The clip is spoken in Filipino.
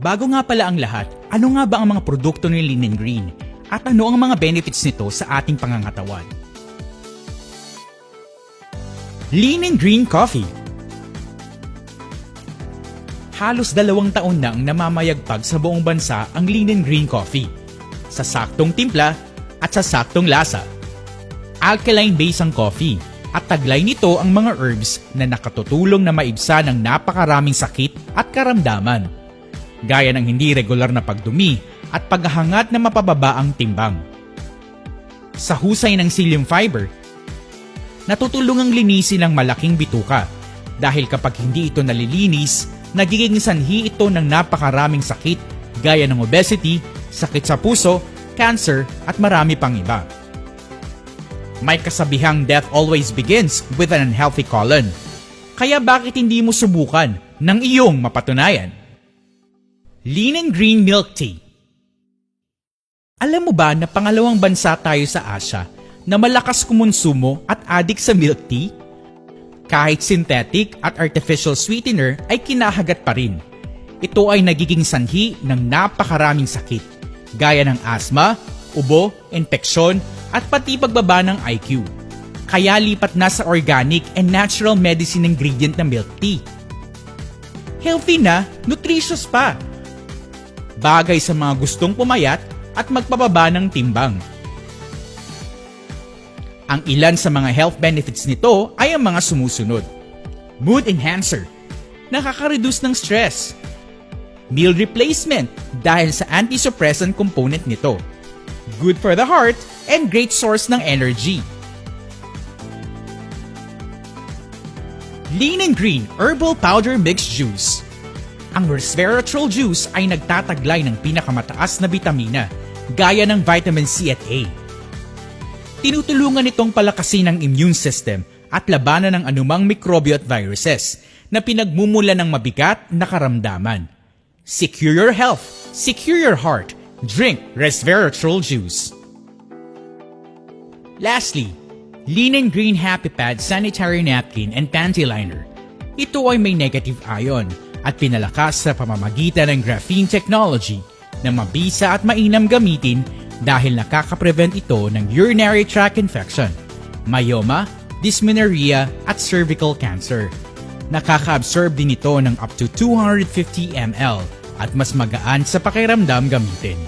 Bago nga pala ang lahat, ano nga ba ang mga produkto ni Lean & Green at ano ang mga benefits nito sa ating pangangatawan? Lean & Green Coffee. Halos 2 taon nang namamayagpag sa buong bansa ang Lean & Green Coffee sa saktong timpla at sa saktong lasa. Alkaline base ang coffee at taglay nito ang mga herbs na nakatutulong na maibsan ang napakaraming sakit at karamdaman, gaya ng hindi regular na pagdumi at paghahangat na mapababa ang timbang. Sa husay ng psyllium fiber, natutulungang linisin ang malaking bituka dahil kapag hindi ito nalilinis, nagiging sanhi ito ng napakaraming sakit gaya ng obesity, sakit sa puso, cancer at marami pang iba. May kasabihang death always begins with an unhealthy colon. Kaya bakit hindi mo subukan ng iyong mapatunayan? Lean & Green Milk Tea. Alam mo ba na pangalawang bansa tayo sa Asia na malakas kumonsumo at adik sa milk tea? Kahit synthetic at artificial sweetener ay kinahagat pa rin. Ito ay nagiging sanhi ng napakaraming sakit, gaya ng asthma, ubo, infeksyon, at pati pagbaba ng IQ. Kaya lipat na sa organic and natural medicine ingredient ng milk tea. Healthy na, nutritious pa. Bagay sa mga gustong pumayat at magpababa ng timbang. Ang ilan sa mga health benefits nito ay ang mga sumusunod. Mood enhancer, nakaka-reduce ng stress. Meal replacement dahil sa anti-suppressant component nito. Good for the heart and great source ng energy. Lean & Green Herbal Powder Mixed Juice. Ang resveratrol juice ay nagtataglay ng pinakamataas na bitamina gaya ng vitamin C at A. Tinutulungan itong palakasin ang immune system at labanan ng anumang mikrobyo at viruses na pinagmumula ng mabigat na karamdaman. Secure your health, secure your heart. Drink resveratrol juice. Lastly, Lean & Green Happy Pad Sanitary Napkin and Panty Liner. Ito ay may negative ion at pinalakas sa pamamagitan ng graphene technology na mabisa at mainam gamitin dahil nakaka-prevent ito ng urinary tract infection, myoma, dysmenorrhea at cervical cancer. Nakaka-absorb din ito ng up to 250 ml at mas magaan sa pakiramdam gamitin.